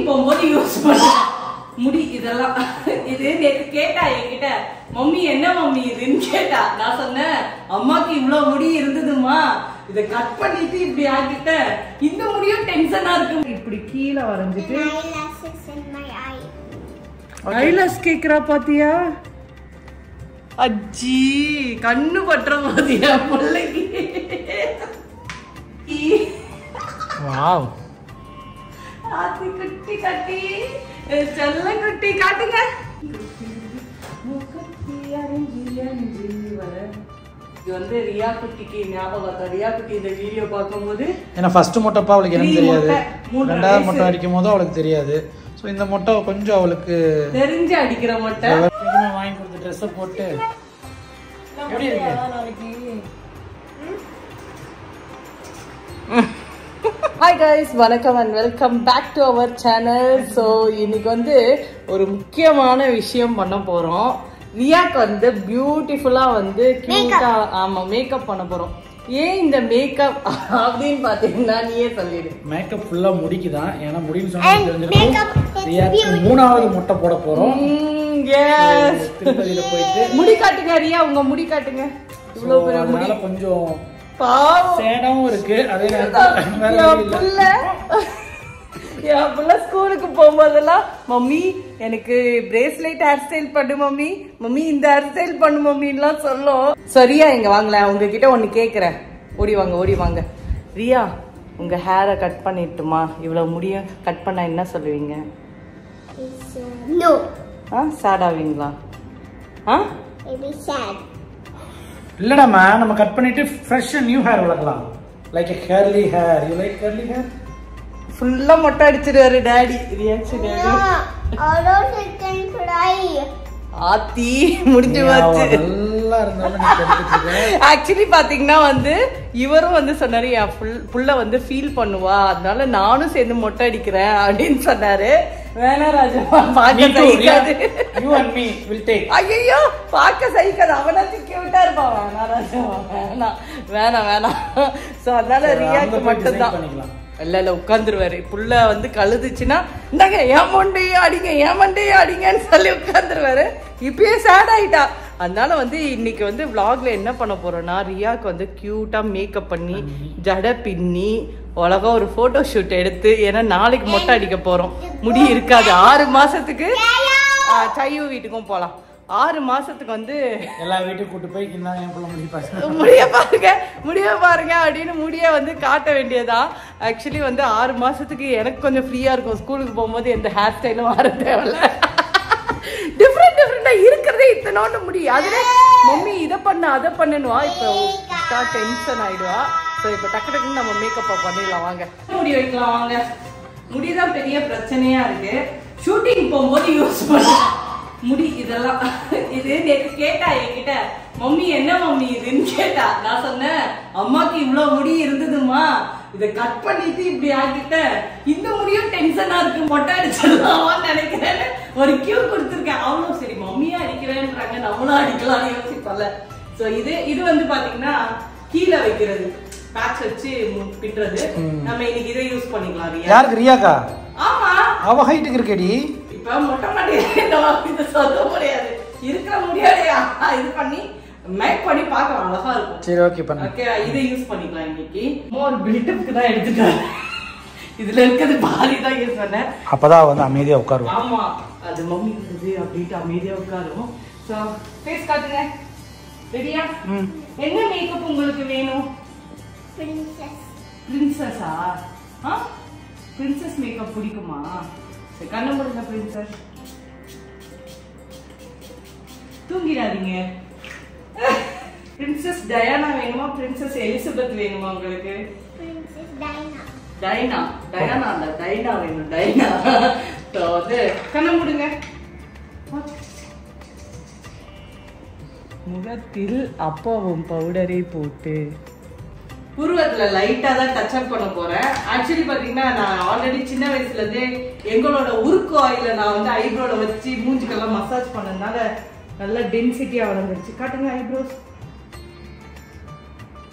போகும்போது யூஸ் பண்ணுவேன் முடி இதெல்லாம். இது நேத்து கேட்டா என்கிட்ட, மம்மி என்ன மம்மி இதுன்னு கேட்டா. நான் சொன்னேன், அம்மாக்கு இவ்வளவு முடி இருந்ததுமா, இத கட் பண்ணிட்டு இப்படி ஆக்கிட்ட. இந்த முடியும் டென்ஷனா இருக்கு. இப்படி கீழே வரைஞ்சிட்டு ஐலாஸ் கேக்குறா பாத்தியா? அஜி கண்ணு பற்ற பாத்தியா பிள்ளைக்கு? வாவ், ஆத்தி குட்டி கட்டி செல்ல குட்டி காட்டுங்க. இது வந்து ரியா குட்டிக்கு ஞாபகம். ரியா குட்டி இந்த வீடியோ பார்க்கும்போது, ஏன்னா ஃபர்ஸ்ட் மொட்டைப்பா அவளுக்கு எனக்கு தெரியாது, ரெண்டாவது மொட்டை அடிக்கும் போது அவளுக்கு தெரியாது. ஸோ இந்த மொட்டை கொஞ்சம் அவளுக்கு தெரிஞ்சு அடிக்கிற மொட்டை. வாங்கி கொடுத்த ட்ரெஸ்ஸை போட்டு எப்படி இருக்கு நாளைக்கு? ஹாய் கைஸ், வணக்கம் and welcome back to our channel. So இன்னைக்கு வந்து ஒரு முக்கியமான விஷயம் பண்ண போறோம். ரியாக்கு வந்து பியூட்டிஃபுல்லா வந்து கியூட்டா மேக்கப் பண்ண போறோம். ஏன் இந்த மேக்கப் அப்படின்னு பாத்தீங்கன்னா நீயே சொல்லிடு. மேக்கப் ஃபுல்லா முடிக்குதான், ஏன்னா முடின்னு சொன்னா தெரிஞ்சிருக்கும். ரியாக்கு மூணாவது மொட்டை போட போறோம். திருப்பதியில போயிட்டு முடி காட்டுங்க ரியா, உங்க முடி காட்டுங்க. இவ்வளவு பெரிய முடி கொஞ்சம் பாவம் சேடாவும் இருக்கு. அதே புள்ள ஸ்கூலுக்கு போகும்போதெல்லாம், மம்மி எனக்கு பிரேஸ்லெட் ஹேர் ஸ்டைல் பண்ணு மம்மி, மம்மி இந்த ஹேர் ஸ்டைல் பண்ணு மம்மின்லாம் சொல்லும். சரியா இங்க வாங்கல, உங்ககிட்ட ஒண்ணு கேக்குறேன். ஓடி வாங்க ஓடி வாங்க. ரியா, உங்க ஹேரை கட் பண்ணிட்டுமா? இவ்வளவு முடிய கட் பண்ணா என்ன சொல்லுவீங்க? சேட் ஆவீங்களா? இல்லடாமா, நம்ம கட் பண்ணிட்டு ஃப்ரெஷ் நியூ ஹேர் வளர்க்கலாம். Like a curly hair. You like curly hair? ஃபுல்லா மொட்டை அடிச்சிடுவாரு டாடி. ரியாக்ஷன் ஆத்தி முடிஞ்சு போச்சு. ஆக்சுவலி பாத்தீங்கன்னா வந்து இவரும் வந்து சொன்னாரு, என் புள்ள வந்து ஃபீல் பண்ணுவா, அதனால நானும் சேர்ந்து மொட்டை அடிக்கிறேன் அப்படின்னு சொன்னாரு. வேணா ராஜா, பாக்க சகிக்காது. ஐயோ பாக்க சகிக்காது, அவனாச்சும் கியூட்டா இருப்பான். வேணா ராஜா, வேணாம் வேணாம் வேணாம். சோ அதனால ரியாக்கு மட்டும் தான். இல்ல உட்காந்துருவாரு. புள்ள வந்து கழுதுச்சுன்னா, இந்தாங்க ஏன் மண்டையே அடிங்க ஏன் மண்டையே அடிங்கன்னு சொல்லி உட்காந்துருவாரு. இப்பயே சேட் ஆயிட்டா. அதனால வந்து இன்னைக்கு வந்து vlogல என்ன பண்ண போறோம்னா, ரியாக்கு வந்து கியூட்டா மேக்கப் பண்ணி ஜடை பின்னி அழகா ஒரு போட்டோ ஷூட் எடுத்து, ஏன்னா நாளைக்கு மொட்டை அடிக்க போறோம். முடி இருக்காது 6 மாசத்துக்கு. சையு வீட்டுக்கும் போலாம். 6 மாசத்துக்கு வந்து எல்லா வீட்டுக்கும் கூட்டு போய் முடிய பாருங்க அப்படின்னு முடிய வந்து காட்ட வேண்டியதா. ஆக்சுவலி வந்து 6 மாசத்துக்கு எனக்கு கொஞ்சம் ஃப்ரீயா இருக்கும். ஸ்கூலுக்கு போகும்போது எந்த ஹேர் ஸ்டைலும் வர தேவையில்ல. டிஃப்ரெண்டா இருக்கிறதே இத்தனோண்டு முடி. அதுல மம்மி இதை பண்ணு அதை பண்ணுவா. இப்போ டென்ஷன் ஆயிடுவா. ஸோ இப்போ டக்கு டக்குன்னு நம்ம மேக்கப் பண்ணிடலாம். வாங்க முடி வைக்கலாம் வாங்க. முடிதான் பெரிய பிரச்சனையா இருக்கு. ஷூட்டிங் போகும்போது யூஸ் பண்ணுவேன் முடி இதெல்லாம். இது நேத்து கேட்டா என்கிட்ட, மம்மி என்ன மம்மி இதுன்னு கேட்டா. நான் சொன்னேன், அம்மாக்கு இவ்வளவு முடி இருந்ததுமா, இத கட் பண்ணிட்டு இப்படி ஆக்கிட்ட. இந்த முடியும் டென்ஷனா இருக்கு, மொட்டை அடிச்சிடலாமான்னு நினைக்கிறேன். ஒரு கியூ கொடுத்துருக்கேன். அவளும் சரி மம்மியா அடிக்கிறேன்றாங்க, நம்மளும் அடிக்கலாம்னு யோசிப்பல. சோ இது வந்து பாத்தீங்கன்னா கீழே வைக்கிறது, பேட்ச் வச்சு பின்றது. நம்ம இன்னைக்கு இதை யூஸ் பண்ணிக்கலாம். யாருக்கு? ரியாக்கா? ஆமா, அவ ஹைட்டுக்கு இருக்கேடி. இப்ப மொட்டை மாட்டேன் சொல்ல முடியாது, இருக்கிற முடியாதையா இது பண்ணி மேக் பண்ணி பார்க்க அழகா இருக்கும். சரி ஓகே பண்ணு. ஓகே, இதை யூஸ் பண்ணிக்கலாம். இன்னைக்கு மோர் பில்டப்க்கு தான் எடுத்துட்டேன். இதுல இருக்கிறது பாதி தான் யூஸ் பண்ணேன். அப்பதான் வந்து அமைதியா உட்காருவோம். ஆமா, அது மம்மி இருந்தது அப்படின்ட்டு அமைதியா உட்காரும். சோ ஃபேஸ் காட்டுங்க. ரெடியா? என்ன மேக்கப் உங்களுக்கு வேணும்? பிரின்சஸா? பிரின்சஸ் மேக்கப் பிடிக்குமா? சரி, கண்ணு மூடுங்க பிரின்சஸ். தூங்கிடாதீங்க. பிரின்சஸ் டயானா வேணுமா, பிரின்சஸ் எலிசபெத் வேணுமா உங்களுக்கு? டைனா இல்ல, டைனா வேணும். டைனா. வந்து கண்ணு மூடுங்க. முகத்தில் அப்பாவும் பவுடரை போட்டு உருவத்துல லைட்டா தான் டச் அப் பண்ண போறேன். ஆக்சுவலி பாத்தீங்கன்னா நான் ஆல்ரெடி சின்ன வயசுல இருந்தே எங்களோட உருக்கு ஆயில நான் வந்து ஐப்ரோல வச்சு மூஞ்சிக்கெல்லாம் மசாஜ் பண்ணதுனால நல்லா டென்சிட்டியா வளர்ந்துருச்சு. காட்டுங்க ஐப்ரோஸ்.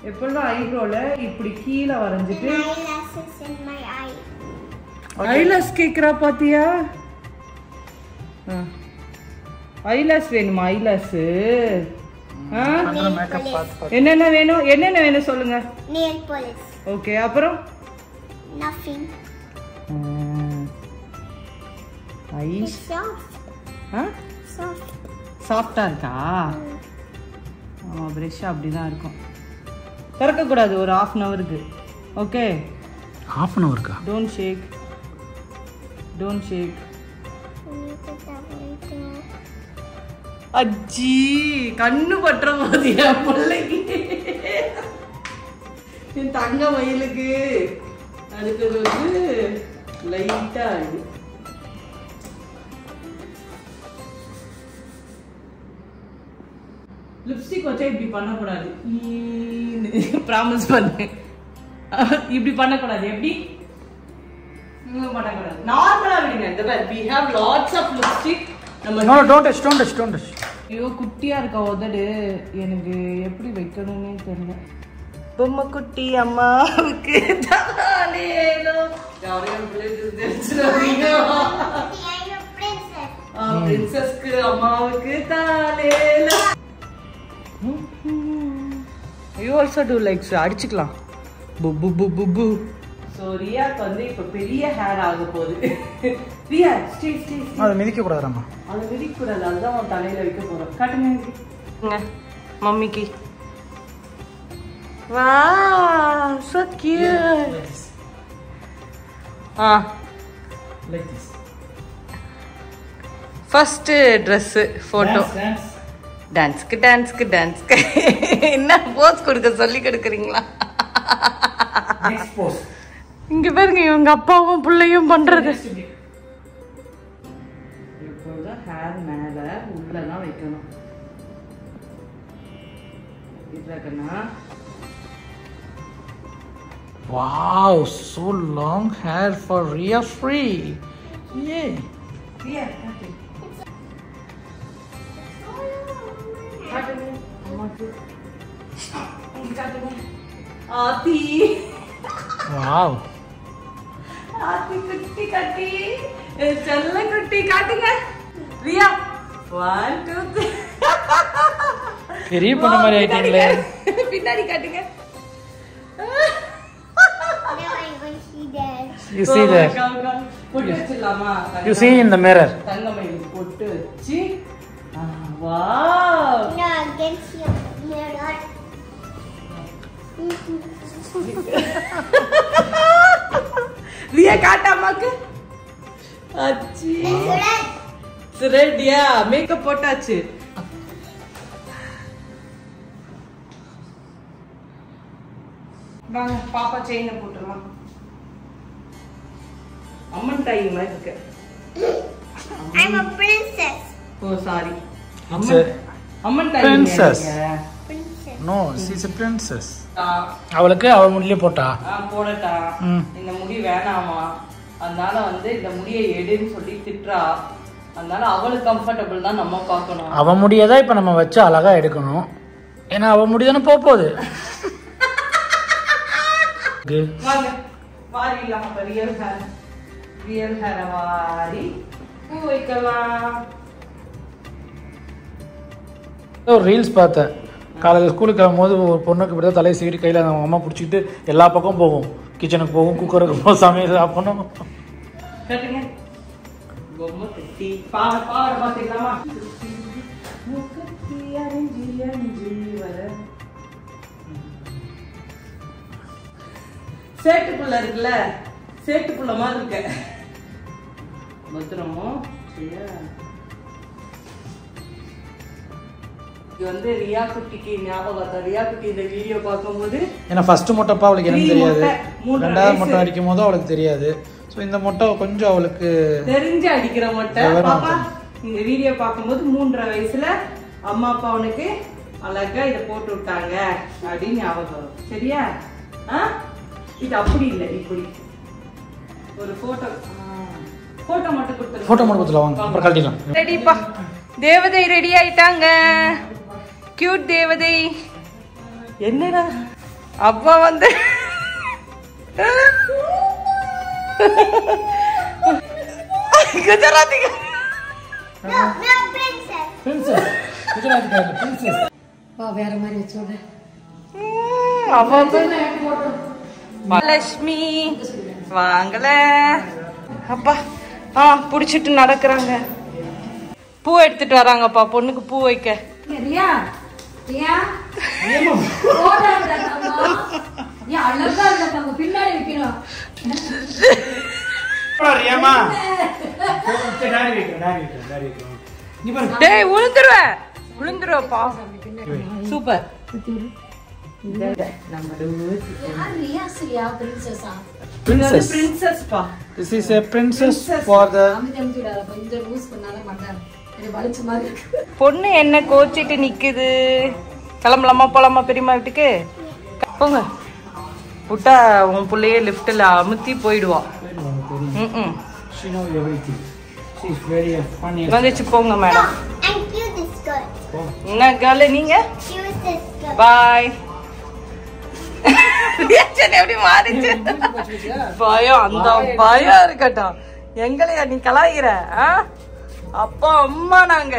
எப்பெல்லாம் ஐப்ரோல இப்படி கீழே வரைஞ்சிட்டு ஐலாஸ் கேக்குறா பாத்தியா? ஐலாஸ் வேணுமா? ஐலாஸ் என்னென்ன வேணும்? என்னென்ன வேணும் சொல்லுங்க. nail polish. ஓகே, அப்புறம் Nothing. ஐஸ் Soft. Soft. சாஃப்டா இருக்கா? ஆமா, பிரஷ் அப்படிதான் இருக்கும். திறக்க கூடாது ஒரு 1/2 ஹவருக்கு. ஓகே, 1/2 ஹவருக்கா? டோன்ட் ஷேக். அஜி கண்ணு பற்ற மாதிரியா பிள்ளைக்கு? என் தங்க மயிலுக்கு அதுக்கு வந்து லைட்டா ஆகுது. லிப்ஸ்டிக் வச்சா இப்படி பண்ணக்கூடாது. ப்ராமிஸ் பண்ணு, இப்படி பண்ணக்கூடாது. எப்படி பண்ணக்கூடாது? நார்மலா விடுங்க. இந்த பாரு, we have lots of lipstick. No, don't touch. ஐயோ, குட்டியா இருக்க உதடு, எனக்கு எப்படி வைக்கணும்னே தெரியல. பொம்மை குட்டி அம்மாவுக்கு தாலேலோ. யாரையும் தெரிஞ்சிருவீங்க. பிரின்சஸ்க்கு அம்மாவுக்கு தாலேலோ. You also do like அடிச்சுக்கலாம். புபு புபு பு. சோ ரியாக்கு வந்து இப்ப பெரிய ஹேர் ஆக போகுது. ரியா ஸ்டே. அது மிதிக்க கூடாதுமா. அது மிதிக்க கூடாது. அதுதான் உன் தலையில வைக்க போறோம். காட்டுங்க மம்மிக்கு. Wow, so cute. Like this. First dress photo. டான்ஸ்க்கு என்ன போஸ் கொடுக்க சொல்லி கொடுக்குறீங்களா? Next pose. இங்க பாருங்க, இவங்க அப்பாவும் பிள்ளையும் பண்றது. இப்போதான் ஹேர் மேல உள்ளதான் வைக்கணும். இதுக்கனா Wow, so long hair for Ria Free. Yeah. Riya காட்டு. காட்டுங்க அம்மாக்கு. காட்டுங்க ஆதி. Wow. ஆதி குட்டி கட்டி செல்ல குட்டி காட்டுங்க. ரியா 1 2 3. பெரிய பொண்ணு மாதிரி ஆயிட்டீங்களே. பின்னாடி காட்டுங்க. Now I'm going to see that. You see that? பொட்டு வச்சிடலாமா? You see in the mirror. தங்கமயில் பொட்டு வச்சு. Wow. No, I can see a mirror. ரியா காட்டாமாக்கு. அச்சி. ரெடியா? மேக்கப் போட்டாச்சு. வாங்க பாப்பா செயினை போட்டுடலாம். அம்மன் தாய் மாதிரி இருக்கு. I'm a princess. Oh sorry. அம்மன் princess. Princess. No, she's a princess. அவளுக்கு அவ முடியே போட்டா. போடட்டா. இந்த முடி வேணாமா, அதனால வந்து இந்த முடியை எடுன்னு சொல்லி திட்டுறா. அதனால அவளுக்கு கம்ஃபர்டபிள் தான் நம்ம பார்க்கணும். அவ முடியதான் இப்ப நம்ம வச்சு அழகா எடுக்கணும். ஏன்னா அவ முடிதானே போகுது. வாங்க வாரிலாம். அப்ப ரியல் ஹேர் வாரி பூ வைக்கலாம். ஒரு ரீல்ஸ் பார்த்தேன். காலையில் ஸ்கூலுக்கு கிளம்பும்போது ஒரு பொண்ணுக்கு இப்படி தான் தலையை சீடி கையில் அவங்க அம்மா பிடிச்சிக்கிட்டு எல்லா பக்கம் போகும். கிச்சனுக்கு போகும், குக்கருக்கு போகும், சமையல் சாப்பிடணும். கட்டுங்க பொம்மை கட்டி பாவாடை பார்த்துக்கலாமா? சேட்டுக்குள்ள இருக்குல்ல, சேட்டுக்குள்ள மாதிரி இருக்க பத்திரமோ. சரியா? இது வந்து ரியா குட்டிக்கு ஞாபகம். ரியா குட்டி இந்த வீடியோ பார்க்கும்போது, ஏன்னா ஃபர்ஸ்ட் மொட்டைப்பா அவளுக்கு எனக்கு தெரியாது, 2வது மொட்டை அடிக்கும் போதும் அவளுக்கு தெரியாது. ஸோ இந்த மொட்டை கொஞ்சம் அவளுக்கு தெரிஞ்சு அடிக்கிற மொட்டை. பாப்பா இந்த வீடியோ பார்க்கும்போது 3.5 வயசுல அம்மா அப்பா அவனுக்கு அழகா இதை போட்டு விட்டாங்க அப்படின்னு ஞாபகம் வரும். சரியா? இது அப்படி இல்லை, இப்படி ஒரு போட்டோ மட்டும் கொடுத்துரு. போட்டோ மட்டும் கொடுத்துலாம், வாங்க அப்புறம் கழட்டிடலாம். ரெடிப்பா, தேவதை ரெடி ஆயிட்டாங்க. கியூட் தேவதை. என்னடா அப்பா வந்து Gujarati No, princess. Princess Gujarati princess வேற மாதிரி வச்சோட லட்சுமி வாங்கல அப்பா புடிச்சிட்டு நடக்கிறாங்க. பூ எடுத்துட்டு வராங்கப்பா பொண்ணுக்கு பூ வைக்க. ரியா ரியா அழகா இருக்க பின்னாடி வைக்கணும். ரியாமா டேய் விழுந்துருவப்பா. Super. Princess pa. This is a princess for the பொண்ணு என்ன கோச்சிட்டு நிக்குது. கிளம்பலாமா போலாமா பெரியம்மா வீட்டுக்கு? போங்க. புட்டா உன் புள்ளைய லிஃப்ட்ல அமுத்தி போயிடுவான். She knows everything. She is very funny. வந்துச்சு போங்க madam. And cute this girl. என்ன கேர்ள் நீங்க? Cute this girl. Bye. Reaction எப்படி மாறிச்சு? பயம் அந்த பயம் இருக்கட்டும். எங்களையா நீ கலாயிற? அப்பா அம்மா நாங்க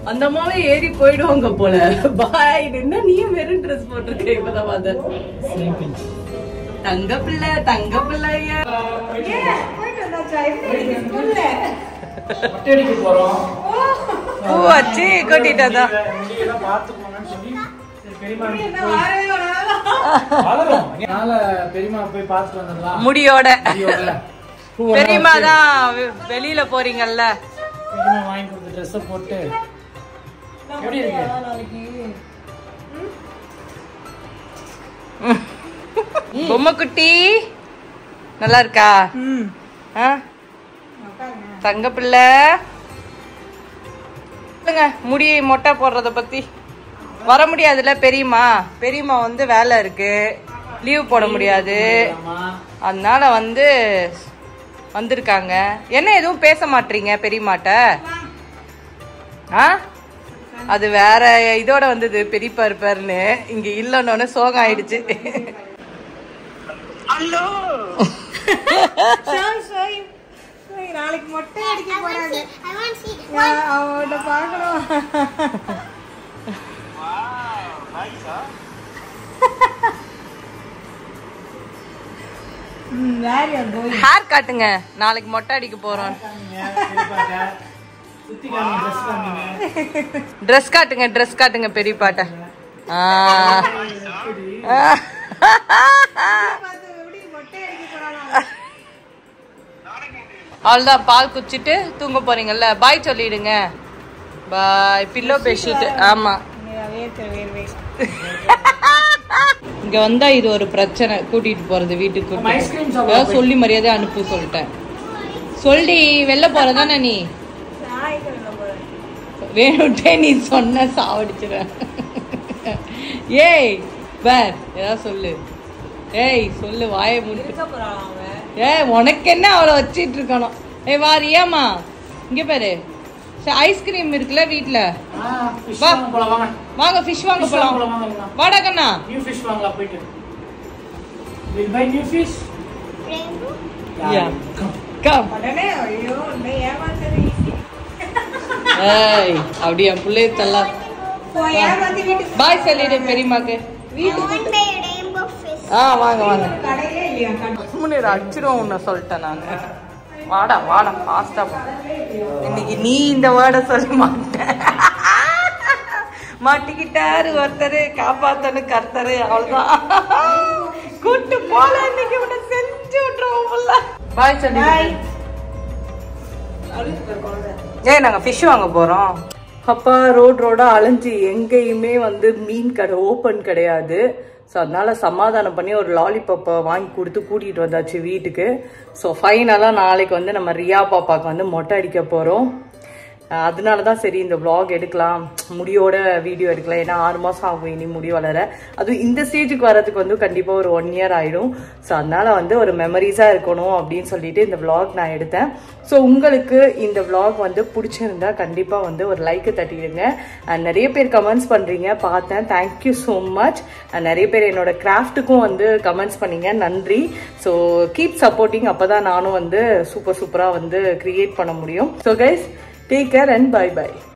அந்த அம்மாவே ஏறி போயிடுவாங்க போல. பாய். என்ன நீயும் வெறும் ட்ரெஸ் போட்டிருக்க இப்பதான் பாத்த. தங்க பிள்ளை தங்க பிள்ளையா பூ வச்சு கொட்டிட்டு வந்தோம். முடியோட பெரியம்மா தான் வெளியில போறீங்கல்ல. வாங்கி கொடுத்த ட்ரெஸ் போட்டு எப்படி இருக்கு? பொம்மை குட்டி நல்லா இருக்கா? தங்க பிள்ளை முடி மொட்டை போடுறத பத்தி வர முடியாதுல்ல பெரியம்மா. பெரியம்மா வந்து வேலை இருக்கு, லீவ் போட முடியாது. அதனால வந்திருக்காங்க. என்ன எதுவும் பேச மாட்டீங்க பெரியம்மாட்ட? அது வேற இதோட வந்தது பெரியப்பா இருப்பாருன்னு. இங்க இல்லன்னு சோகம் ஆயிடுச்சு. ஹலோ நாளைக்கு மொட்டை அடிக்க போறாங்க. அவட பாக்கணும். ஹேர் காட்டுங்க. நாளைக்கு மொட்டை அடிக்க போறோம். ட்ரெஸ் காட்டுங்க. ட்ரெஸ் காட்டுங்க பெரியப்பாட்ட. அவ்வளோதான். பால் குடிச்சிட்டு தூங்க போறீங்கல்ல. பாய் சொல்லிடுங்க. பாய். Pillow bedsheet. ஆமா இங்க வந்தா இது ஒரு பிரச்சனை. கூட்டிட்டு போறது வீட்டுக்கு சொல்லி மரியாதை அனுப்பு சொல்லிட்டேன். சொல்லி வெளில போறதானே நீ? வேணுட்டே நீ சொன்ன சாவடிச்சிருவேன். ஏய் வேர் ஏதாவது சொல்லு. ஏய் சொல்லு. வாயை முடிச்சு. உனக்கு என்ன அவளை வச்சிட்டு இருக்கணும்? ஏய் வாரியாமா இங்க பாரு. ஐஸ்கிரீம் இருக்குல்ல வீட்ல. வாங்க ஃபிஷ் வாங்க போலாம். வாடா கண்ணா. நியூ ஃபிஷ் வாங்கலாம் போயிட்டு. We'll buy new fish. Yeah. Come. உடனே ஐயோ நீ ஏமாத்துற. ஏய் அப்படி என் புள்ளைய தள்ள. ஏமாத்தி வீட்டுக்கு பாய் சொல்லிடு பெரியம்மாக்கு. வீட்டுக்கு rainbow fish. வாங்க வாங்க. கடையிலே இல்லையா? முன்னேற அடிச்சிரும் உன்னை சொல்லிட்டேன் நானு. வாடா வாடா ஃபாஸ்டா போ. இன்னைக்கு நீ இந்த வேர்டை சொல்ல மாட்டேன். மாட்டிக்கிட்டாரு ஒருத்தரு. காப்பாத்தனு கர்த்தரு. அவ்வளவுதான். கூட்டு போல இன்னைக்கு உன்னை செஞ்சு விட்டுருவோம். பாய் சொல்லி. ஏய் நாங்க ஃபிஷ் வாங்க போறோம். அப்பா ரோடா அலைஞ்சு எங்கேயுமே மீன் கடை ஓப்பன் கிடையாது. ஸோ அதனால சமாதானம் பண்ணி ஒரு லாலிபாப்பை வாங்கி கொடுத்து கூட்டிகிட்டு வந்தாச்சு வீட்டுக்கு. ஸோ ஃபைனலாக நாளைக்கு நம்ம ரியா பாப்பாவுக்கு மொட்டை அடிக்க போகிறோம். அதனால தான் சரி இந்த vlog எடுக்கலாம், முடியோட வீடியோ எடுக்கலாம். ஏன்னா 6 மாதம் ஆகும் இனி முடி வளர. அதுவும் இந்த ஸ்டேஜுக்கு வரதுக்கு வந்து கண்டிப்பாக ஒரு 1 year ஆகிடும். ஸோ அதனால வந்து ஒரு மெமரிஸாக இருக்கணும் அப்படின்னு சொல்லிட்டு இந்த vlog நான் எடுத்தேன். ஸோ உங்களுக்கு இந்த vlog வந்து பிடிச்சிருந்தா கண்டிப்பாக வந்து ஒரு லைக்கு தட்டிடுங்க. நிறைய பேர் கமெண்ட்ஸ் பண்ணுறீங்க, பார்த்தேன். Thank you so much. நிறைய பேர் என்னோட கிராஃப்ட்டுக்கும் வந்து கமெண்ட்ஸ் பண்ணீங்க, நன்றி. So keep supporting. அப்போ தான் நானும் வந்து சூப்பராக வந்து கிரியேட் பண்ண முடியும். So guys, take care and bye by.